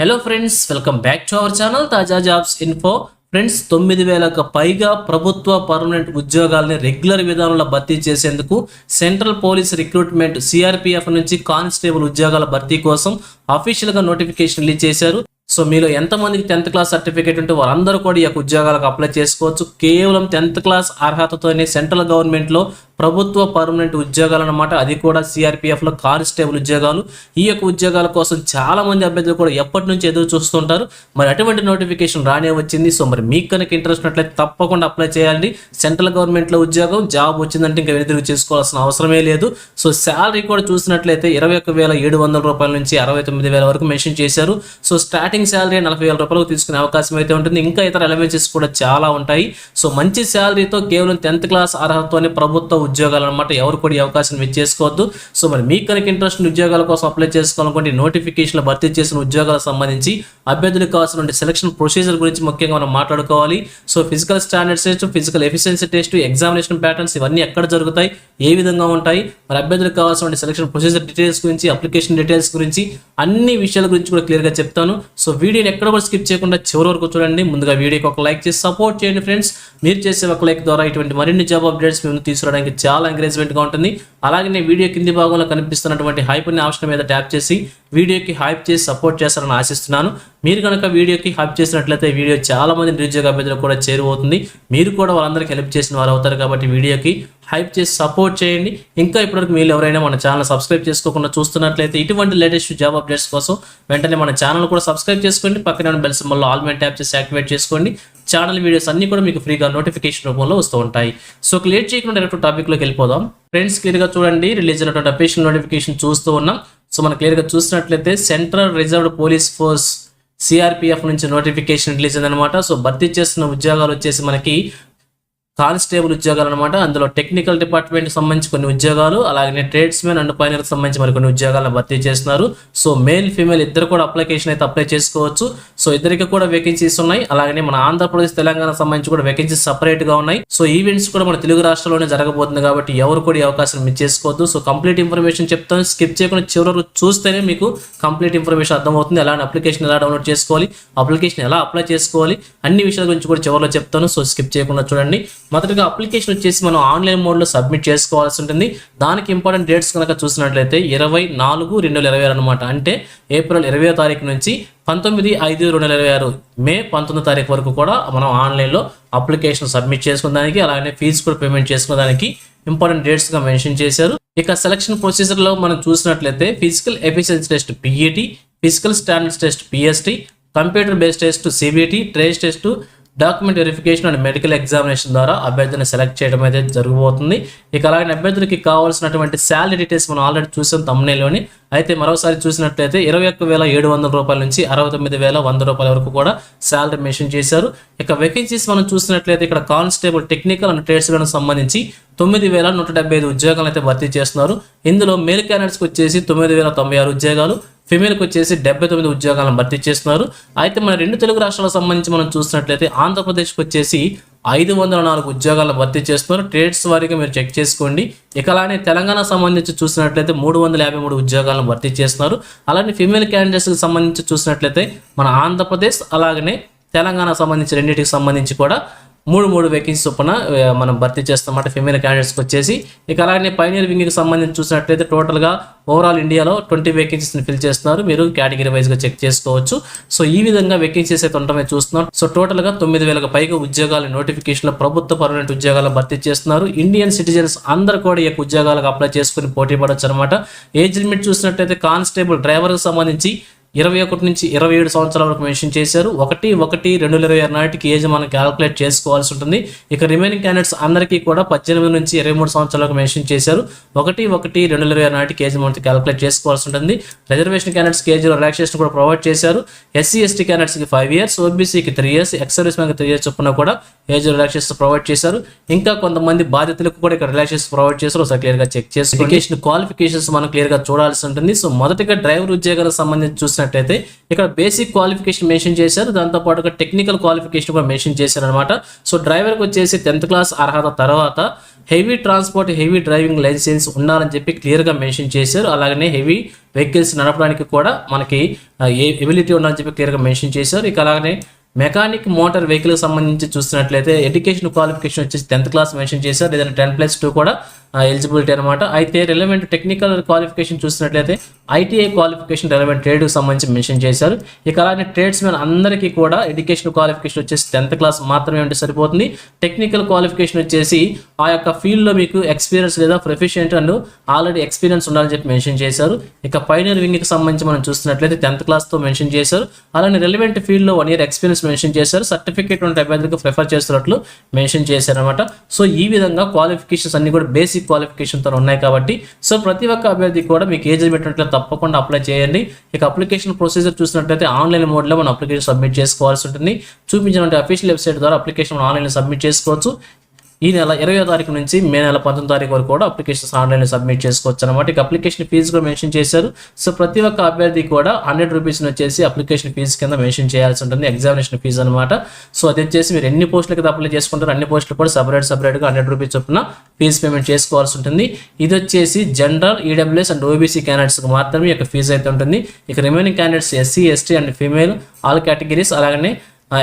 Hello friends, welcome back to our channel తాజా jobs info. Friends, 9,000కు పైగా ప్రభుత్వ permanent ఉద్యోగాలని regular విధానంలో భర్తీ చేసేందుకు సెంట్రల్ పోలీస్ రిక్రూట్మెంట్ సిఆర్పిఎఫ్ నుంచి కానిస్టేబుల్ ఉద్యోగాల భర్తీ కోసం అఫీషియల్గా నోటిఫికేషన్ రిలీజ్ చేశారు. సో మీలో ఎంతమందికి 10th క్లాస్ సర్టిఫికేట్ ఉంటే వారందరూ కూడా ఈ యొక్క ఉద్యోగాలకు అప్లై చేసుకోవచ్చు. కేవలం 10th క్లాస్ అర్హతతోనే సెంట్రల్ గవర్నమెంట్లో ప్రభుత్వ పర్మనెంట్ ఉద్యోగాలు అన్నమాట. అది కూడా సిఆర్పిఎఫ్లో కానిస్టేబుల్ ఉద్యోగాలు. ఈ యొక్క ఉద్యోగాల కోసం చాలా మంది అభ్యర్థులు కూడా ఎప్పటి నుంచి ఎదురు చూస్తుంటారు. మరి అటువంటి నోటిఫికేషన్ రానే వచ్చింది. సో మరి మీకు కనుక ఇంట్రెస్ట్ ఉన్నట్లయితే తప్పకుండా అప్లై చేయాలి. సెంట్రల్ గవర్నమెంట్లో ఉద్యోగం, జాబ్ వచ్చిందంటే ఇంకా వెనుదిరుగు చేసుకోవాల్సిన అవసరమే లేదు. సో శాలరీ కూడా చూసినట్లయితే 21,700 రూపాయల నుంచి 69,000 వరకు మెన్షన్ చేశారు. సో స్టార్టింగ్ శాలరీ 40,000 రూపాయలకు తీసుకునే అవకాశం అయితే ఉంటుంది. ఇంకా ఇతర అలవెన్సెస్ కూడా చాలా ఉంటాయి. సో మంచి శాలరీతో కేవలం 10th క్లాస్ అర్హతతోనే ప్రభుత్వ ఉద్యోగాలు అనమాట. ఎవరు కూడా ఈ అవకాశం మిస్ చేసుకోవద్దు. సో మరి మీకు కనుక ఇంట్రెస్ట్ ఉద్యోగాల కోసం అప్లై చేసుకోవాలనుకుంటే నోటిఫికేషన్లో భర్తీ చేసిన ఉద్యోగాలకు సంబంధించి అభ్యర్థులకు కావాల్సిన సెలక్షన్ ప్రొసీజర్ గురించి ముఖ్యంగా మనం మాట్లాడుకోవాలి. So physical standards test, physical efficiency test, examination patterns ఇవన్నీ ఎక్కడ జరుగుతాయి, ఏ విధంగా ఉంటాయి, మరి అభ్యర్థులకు కావాల్సిన సెలక్షన్ ప్రొసీజర్ డీటెయిల్స్ గురించి, అప్లికేషన్ డీటెయిల్స్ గురించి అన్ని విషయాల గురించి కూడా క్లియర్గా చెప్తాను. సో వీడియోని ఎక్కడ కూడా స్కిప్ చేయకుండా చివరి వరకు చూడండి. ముందుగా వీడియోకి ఒక లైక్ చేసి సపోర్ట్ చేయండి ఫ్రెండ్స్. మీరు చేసే ఒక లైక్ ద్వారా ఇటువంటి మరిన్ని జాబ్ అప్డేట్స్ మేము తీసుకురావడానికి చాలా ఎంకరేజ్మెంట్గా ఉంటుంది. అలాగే వీడియో కింది భాగంలో కనిపిస్తున్నటువంటి హైప్ అనే ఆప్షన్ మీద ట్యాప్ చేసి వీడియోకి హైప్ చేసి సపోర్ట్ చేస్తారని ఆశిస్తున్నాను. మీరు కనుక వీడియోకి హైప్ చేసినట్లయితే వీడియో చాలా మంది నిరుద్యోగ అభ్యర్థులకు కూడా చేరువవుతుంది. మీరు కూడా వాళ్ళందరికీ హెల్ప్ చేసిన వారు అవుతారు. కాబట్టి వీడియోకి హైప్ చేసి సపోర్ట్ చేయండి. ఇంకా ఇప్పటివరకు మీరు ఎవరైనా మన ఛానల్ సబ్స్క్రైబ్ చేసుకోకుండా చూస్తున్నట్లయితే ఇటువంటి లేటెస్ట్ జాబ్ అప్డేట్స్ కోసం వెంటనే మన ఛానల్ కూడా సబ్స్క్రైబ్ చేసుకోండి. పక్కన బెల్ సింబల్లో ఆల్ మీద ట్యాప్ చేసి యాక్టివేట్ చేసుకోండి. ఛానల్ వీడియోస్ అన్ని కూడా మీకు ఫ్రీగా నోటిఫికేషన్ రూపంలో వస్తూ ఉంటాయి. సో లేట్ చేయకుండా డైరెక్ట్ టాపిక్లోకి వెళ్ళిపోదాం. ఫ్రెండ్స్, క్లియర్గా చూడండి, రిలీజ్ అయినటువంటి అఫీషియల్ నోటిఫికేషన్ చూస్తూ ఉన్నాం. సో మనం క్లియర్గా చూసినట్లయితే central reserved police force CRPF నుంచి నోటిఫికేషన్ రిలీజ్ అయిందనమాట. సో భర్తీ చేస్తున్న ఉద్యోగాలు వచ్చేసి మనకి కానిస్టేబుల్ ఉద్యోగాలు అనమాట. అందులో టెక్నికల్ డిపార్ట్మెంట్కి సంబంధించి కొన్ని ఉద్యోగాలు, అలాగే ట్రేడ్స్మెన్ అండ్ పైనర్కి సంబంధించి మరి కొన్ని ఉద్యోగాలను భర్తీ చేస్తున్నారు. సో మేల్ ఫీమేల్ ఇద్దరు కూడా అప్లికేషన్ అయితే అప్లై చేసుకోవచ్చు. సో ఇద్దరికి కూడా వేకెన్సీస్ ఉన్నాయి. అలాగే మన ఆంధ్రప్రదేశ్, తెలంగాణ సంబంధించి కూడా వేకెన్సీస్ సపరేట్గా ఉన్నాయి. సో ఈవెంట్స్ కూడా మన తెలుగు రాష్ట్రాల్లోనే జరగబోతుంది కాబట్టి ఎవరు కూడా ఈ అవకాశం మిస్ చేసుకోవద్దు. సో కంప్లీట్ ఇన్ఫర్మేషన్ చెప్తాను, స్కిప్ చేయకుండా చివరి చూస్తేనే మీకు కంప్లీట్ ఇన్ఫర్మేషన్ అర్థమవుతుంది. అలానే అప్లికేషన్ ఎలా డౌన్లోడ్ చేసుకోవాలి, అప్లికేషన్ ఎలా అప్లై చేసుకోవాలి, అన్ని విషయాల గురించి కూడా చివరిలో చెప్తాను. సో స్కిప్ చేయకుండా చూడండి. మొదటిగా అప్లికేషన్ వచ్చేసి మనం ఆన్లైన్ మోడ్లో సబ్మిట్ చేసుకోవాల్సి ఉంటుంది. దానికి ఇంపార్టెంట్ డేట్స్ కనుక చూసినట్లయితే 24/2026 అనమాట. అంటే ఏప్రిల్ 20వ తారీఖు నుంచి 19/5/2026 మే 19వ తారీఖు వరకు కూడా మనం ఆన్లైన్లో అప్లికేషన్ సబ్మిట్ చేసుకునేదానికి, అలాగే ఫీజు కూడా పేమెంట్ చేసుకునేదానికి ఇంపార్టెంట్ డేట్స్గా మెన్షన్ చేశారు. ఇక సెలక్షన్ ప్రొసీజర్లో మనం చూసినట్లయితే physical efficiency test PET, physical standards test PST, computer based test CBT, trace test, document verification and medical examination ద్వారా అభ్యర్థిని సెలెక్ట్ చేయడం అయితే జరగబోతుంది. ఇక అలాగే అభ్యర్థులకి కావాల్సినటువంటి శాలరీ డీటెయిల్స్ మనం ఆల్రెడీ చూసాం తమ్నేల్లోని. అయితే మరోసారి చూసినట్లయితే 21,700 రూపాయల నుంచి 69,100 రూపాయల వరకు కూడా శాలరీ మెన్షన్ చేశారు. ఇక వేకెన్సీస్ మనం చూసినట్లయితే ఇక్కడ కానిస్టేబుల్ టెక్నికల్ అండ్ ట్రేడ్స్మెన్కి సంబంధించి 9,175 ఉద్యోగాలు అయితే భర్తీ చేస్తున్నారు. ఇందులో మేల్ క్యాండిడేట్స్కి వచ్చేసి 9,096 ఉద్యోగాలు, ఫిమేల్కి వచ్చేసి 79 ఉద్యోగాలను భర్తీ చేస్తున్నారు. అయితే మన రెండు తెలుగు రాష్ట్రాలకు సంబంధించి మనం చూసినట్లయితే ఆంధ్రప్రదేశ్కి వచ్చేసి 504 ఉద్యోగాలను భర్తీ చేస్తున్నారు. ట్రేడ్స్ వారీగా మీరు చెక్ చేసుకోండి. ఇక అలానే తెలంగాణ సంబంధించి చూసినట్లయితే 353 ఉద్యోగాలను భర్తీ చేస్తున్నారు. అలానే ఫిమేల్ క్యాండిడేట్స్కి సంబంధించి చూసినట్లయితే మన ఆంధ్రప్రదేశ్ అలాగనే తెలంగాణ సంబంధించి రెండింటికి సంబంధించి కూడా 3 వేకెన్సీ చొప్పున మనం భర్తీ చేస్తామన్నమాట ఫిమేల్ క్యాండిడేట్స్కి వచ్చేసి. ఇక అలాగే పైనీర్ వింగ్కి సంబంధించి చూసినట్లయితే టోటల్గా ఓవరాల్ ఇండియాలో 20 వేకెన్సీస్ని ఫిల్ చేస్తున్నారు. మీరు కేటగిరీ వైజ్గా చెక్ చేసుకోవచ్చు. సో ఈ విధంగా వేకెన్సీస్ అయితే ఉండటమే చూస్తున్నారు. సో టోటల్గా 9,000కు పైగా ఉద్యోగాల నోటిఫికేషన్లో ప్రభుత్వ పర్మనెంట్ ఉద్యోగాలు భర్తీ చేస్తున్నారు. ఇండియన్ సిటిజన్స్ అందరూ కూడా ఈ యొక్క ఉద్యోగాలకు అప్లై చేసుకుని పోటీ పడవచ్చు అనమాట. ఏజ్ లిమిట్ చూసినట్లయితే కానిస్టేబుల్ డ్రైవర్కి సంబంధించి 21 నుంచి 27 సంవత్సరాల వరకు మెన్షన్ చేశారు. 1/1/2026 నాటికి ఏజ్ మనం క్యాలిక్యులేట్ చేసుకోవాల్సి ఉంటుంది. ఇక రిమైనింగ్ క్యాండిడేట్స్ అందరికీ కూడా 18 నుంచి 23 సంవత్సరాల వరకు మెన్షన్ చేశారు. 1/1/2026 నాటికి ఏజ్ మనం క్యాలిక్యులేట్ చేసుకోవాల్సి ఉంటుంది. రిజర్వేషన్ క్యాండిడేట్స్కి ఏజ్ రిలాక్సేషన్ కూడా ప్రొవైడ్ చేశారు. SC/ST క్యాండిడేట్స్కి 5 years, OBCకి 3 years, ఎక్స్ సర్వీస్ మ్యాన్కి 3 years చొప్పున కూడా ఏజ్ రిలాక్సేషన్ ప్రొవైడ్ చేశారు. ఇంకా కొంతమంది బాధితులకు కూడా ఇక్కడ రిలాక్సేషన్ ప్రొవైడ్ చేశారు. ఒకసారి క్లియర్గా చెక్ చేసి క్వాలిఫికేషన్స్ మనం క్లియర్గా చూడాల్సి ఉంటుంది. సో మొదటిగా డ్రైవర్ ఉద్యోగాలకు సంబంధించి చూసినట్లయితే ఇక్కడ బేసిక్ క్వాలిఫికేషన్ మెన్షన్ చేశారు, దాంతోపాటుగా టెక్నికల్ క్వాలిఫికేషన్ కూడా మెన్షన్ చేశారు అనమాట. సో డ్రైవర్కి వచ్చేసి 10th క్లాస్ అర్హత తర్వాత heavy transport heavy driving license ఉండాలని చెప్పి క్లియర్గా మెన్షన్ చేశారు. అలాగనే హెవీ వెహికల్స్ నడపడానికి కూడా మనకి ఎబిలిటీ ఉండాలని చెప్పి క్లియర్గా మెన్షన్ చేశారు. ఇక అలాగనే మెకానిక్ మోటార్ వెహికల్కి సంబంధించి చూసినట్లయితే ఎడ్యుకేషన్ క్వాలిఫికేషన్ వచ్చేసి 10th క్లాస్ మెన్షన్ చేశారు, లేదంటే 10+2 కూడా ఎలిజిబిలిటీ అనమాట. అయితే రిలవెంట్ టెక్నికల్ క్వాలిఫికేషన్ చూసినట్లయితే ఐటీఐ క్వాలిఫికేషన్ రిలవెంట్ ట్రేడ్కి సంబంధించి మెన్షన్ చేశారు. ఇక అలానే ట్రేడ్స్ మెన్ అందరికీ కూడా ఎడ్యుకేషన్ క్వాలిఫికేషన్ వచ్చేసి 10th క్లాస్ మాత్రమే ఉంటే సరిపోతుంది. టెక్నికల్ క్వాలిఫికేషన్ వచ్చేసి ఆ యొక్క ఫీల్డ్లో మీకు ఎక్స్పీరియన్స్ లేదా ప్రొఫిషియెంట్ అండ్ ఆల్రెడీ ఎక్స్పీరియన్స్ ఉండాలని చెప్పి మెన్షన్ చేశారు. ఇక పైనర్ వింగ్కి సంబంధించి మనం చూసినట్లయితే 10th క్లాస్తో మెన్షన్ చేశారు. అలానే రిలవెంట్ ఫీల్డ్లో 1 year ఎక్స్పీరియన్స్ మెన్షన్ చేశారు. సర్టిఫికేట్ ఉంటే అభ్యర్థికి ప్రిఫర్ చేస్తున్నట్లు మెన్షన్ చేశారు అనమాట. సో ఈ విధంగా క్వాలిఫికేషన్స్ అన్ని కూడా బేసిక్ క్వాలిఫికేషన్తో ఉన్నాయి కాబట్టి సో ప్రతి ఒక్క అభ్యర్థికి కూడా మీకు ఏజ్ పెట్టినట్లయితే తప్పకుండా అప్లై చేయండి. ఇక అప్లికేషన్ ప్రొసీజర్ చూసినట్లయితే ఆన్లైన్ మోడ్లో మనం అప్లికేషన్ సబ్మిట్ చేసుకోవాల్సి ఉంటుంది. చూపించినటువంటి అఫీషియల్ వెబ్సైట్ ద్వారా అప్లికేషన్ ఆన్లైన్లో సబ్మిట్ చేసుకోవచ్చు. ఈ నెల 20వ తారీఖు నుంచి మే నెల 19వ తారీఖు వరకు కూడా అప్లికేషన్స్ ఆన్లైన్లో సబ్మిట్ చేసుకోవచ్చు అనమాట. ఇక అప్లికేషన్ ఫీజు కూడా మెన్షన్ చేశారు. సో ప్రతి ఒక్క అభ్యర్థి కూడా 100 రూపీస్ వచ్చేసి అప్లికేషన్ ఫీజు కింద మెన్షన్ చేయాల్సి ఉంటుంది, ఎగ్జామినేషన్ ఫీజు అనమాట. సో అది వచ్చేసి మీరు ఎన్ని పోస్టులకి అప్లై చేసుకుంటారు అన్ని పోస్టులు కూడా సపరేట్గా 100 రూపీస్ చొప్పున ఫీజు పేమెంట్ చేసుకోవాల్సి ఉంటుంది. ఇది వచ్చేసి జనరల్, ఈడబ్ల్యూఎస్ అండ్ ఓబీసీ క్యాండిడేట్స్కి మాత్రమే ఈ యొక్క ఫీజు అయితే ఉంటుంది. ఇక remaining candidates SC, ST and female all categories అలాగనే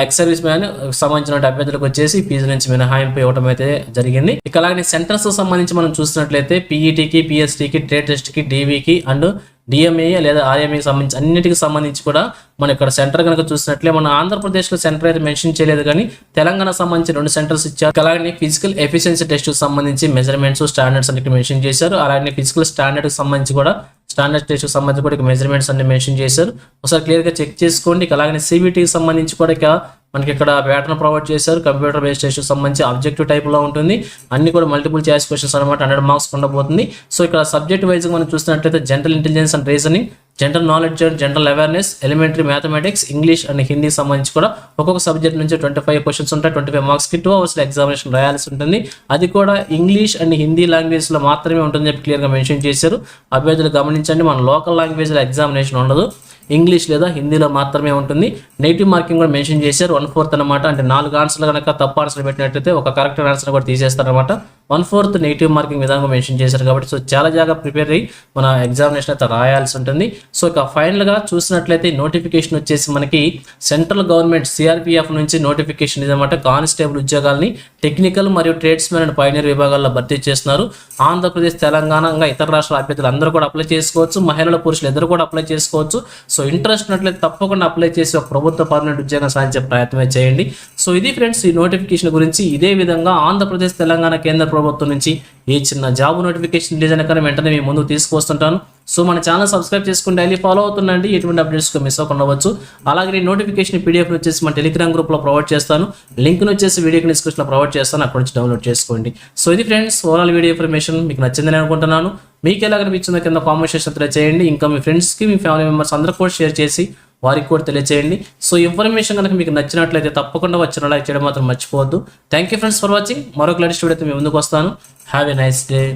ఎక్స్ సర్వీస్ మ్యాన్ సంబంధించిన అభ్యర్థులకు వచ్చేసి ఫీజు నుంచి మినహాయింపు ఇవ్వడం అయితే జరిగింది. ఇక అలాగే సెంటర్స్ సంబంధించి మనం చూసినట్లయితే పీఈటీకి, పిఎస్టీకి, ట్రేడ్ టెస్ట్కి, డీవీకి అండ్ డిఎంఏ లేదా ఆర్ఎంఏకి సంబంధించి అన్నిటికి సంబంధించి కూడా మనం ఇక్కడ సెంటర్ కనుక చూసినట్లే మన ఆంధ్రప్రదేశ్లో సెంటర్ అయితే మెన్షన్ చేయలేదు, కానీ తెలంగాణ సంబంధించి 2 సెంటర్స్ ఇచ్చారు. అలాగే ఫిజికల్ ఎఫిషియన్సీ టెస్ట్కి సంబంధించి మెజర్మెంట్స్ స్టాండర్డ్స్ అన్నిటి మెన్షన్ చేశారు. అలాగే ఫిజికల్ స్టాండర్డ్కి సంబంధించి కూడా స్టాండర్డ్ టెస్ట్కి సంబంధించి కూడా మెజర్మెంట్స్ అన్ని మెన్షన్ చేశారు. ఒకసారి క్లియర్గా చెక్ చేసుకోండి. అలాగే సిబిటీకి సంబంధించి కూడా ఇక మనకి ఇక్కడ ప్యాటర్న్ ప్రొవైడ్ చేశారు. కంప్యూటర్ బేస్డ్ టెస్ట్ సంబంధించి ఆబ్జెక్టివ్ టైప్లో ఉంటుంది. అన్ని కూడా మల్టిపుల్ చాయిస్ క్వశ్చన్స్ అనమాట, 100 మార్క్స్ ఉండబోతుంది. సో ఇక్కడ సబ్జెక్ట్ వైజ్ మనం చూసినట్లయితే general intelligence and reasoning, general knowledge and general awareness, elementary mathematics, English and Hindi సంబంధించి కూడా ఒక్కొక్క సబ్జెక్ట్ నుంచి 25 క్వశ్చన్స్ ఉంటాయి. 25 మార్క్స్కి 2 hours ఎగ్జామినేషన్ రాయాల్సి ఉంటుంది. అది కూడా ఇంగ్లీష్ అండ్ హిందీ లాంగ్వేజ్లో మాత్రమే ఉంటుందని చెప్పి క్లియర్గా మెన్షన్ చేశారు. అభ్యర్థులు గమనించండి, మన లోకల్ లాంగ్వేజ్లో ఎగ్జామినేషన్ ఉండదు, ఇంగ్లీష్ లేదా హిందీలో మాత్రమే ఉంటుంది. నెగిటివ్ మార్కింగ్ కూడా మెన్షన్ చేశారు 1/4 అనమాట. అంటే 4 ఆన్సర్లు కనుక తప్పు ఆన్సర్ పెట్టినట్లయితే ఒక కరెక్ట్ ఆన్సర్ కూడా తీసేస్తారనమాట. 1/4 నెగిటివ్ మార్కింగ్ విధంగా మెన్షన్ చేశారు కాబట్టి సో చాలా జాగ్రత్తగా ప్రిపేర్ అయ్యి మన ఎగ్జామినేషన్ అయితే రాయాల్సి ఉంటుంది. సో ఇక ఫైనల్గా చూసినట్లయితే నోటిఫికేషన్ వచ్చేసి మనకి సెంట్రల్ గవర్నమెంట్ సిఆర్పిఎఫ్ నుంచి నోటిఫికేషన్ ఇదన్నమాట. కానిస్టేబుల్ ఉద్యోగాల్ని టెక్నికల్ మరియు ట్రేడ్స్మెన్ అండ్ పైనర్ విభాగాల్లో భర్తీ చేస్తున్నారు. ఆంధ్రప్రదేశ్, తెలంగాణ ఇంకా ఇతర రాష్ట్రాల అభ్యర్థులు అందరూ కూడా అప్లై చేసుకోవచ్చు. మహిళలు, పురుషులు ఇద్దరు కూడా అప్లై చేసుకోవచ్చు. సో ఇంట్రెస్ట్ ఉన్నట్లయితే తప్పకుండా అప్లై చేసి ఒక ప్రభుత్వ పర్మనెంట్ ఉద్యోగం సాధించే ప్రయత్నమే చేయండి. సో ఇది ఫ్రెండ్స్ ఈ నోటిఫికేషన్ గురించి. ఇదే విధంగా ఆంధ్రప్రదేశ్, తెలంగాణ కేంద్ర ప్రభుత్వం నుంచి ఏ చిన్న జాబ్ నోటిఫికేషన్ రిలీజ్ అయినా కానీ వెంటనే మీ ముందుకు తీసుకొస్తుంటాను. సో మన ఛానల్ సబ్స్క్రైబ్ చేసుకుని డైలీ ఫాలో అవుతుండండి, ఎటువంటి అప్డేట్స్ మిస్ అవ్వకుండా ఉండవచ్చు. అలాగే నోటిఫికేషన్ పీడిఎఫ్ వచ్చేసి మన టెలిగ్రామ్ గ్రూప్లో ప్రొవైడ్ చేస్తాను. లింక్ను వచ్చేసి వీడియోకి డిస్క్రిప్షన్లో ప్రొవైడ్ చేస్తాను, అక్కడ నుంచి డౌన్లోడ్ చేసుకోండి. సో ఇది ఫ్రెండ్స్ ఓవరాల్ వీడియో ఇన్ఫర్మేషన్ మీకు నచ్చిందని అనుకుంటున్నాను. మీకు ఎలా కనిపించిందో కింద కామెంట్ సెక్షన్ తెలియజేయండి. ఇంకా మీ ఫ్రెండ్స్కి, మీ ఫ్యామిలీ మెంబర్స్ అందరూ కూడా షేర్ చేసి వారికి కూడా తెలియజేయండి. సో ఇన్ఫర్మేషన్ కనుక మీకు నచ్చినట్లయితే తప్పకుండా వచ్చిన లైక్ చేయడం మాత్రం మర్చిపోవద్దు. Thank you friends for watching. మరొక లేటెస్ట్ వీడియోతో మీ ముందుకు వస్తాను. Have a nice day.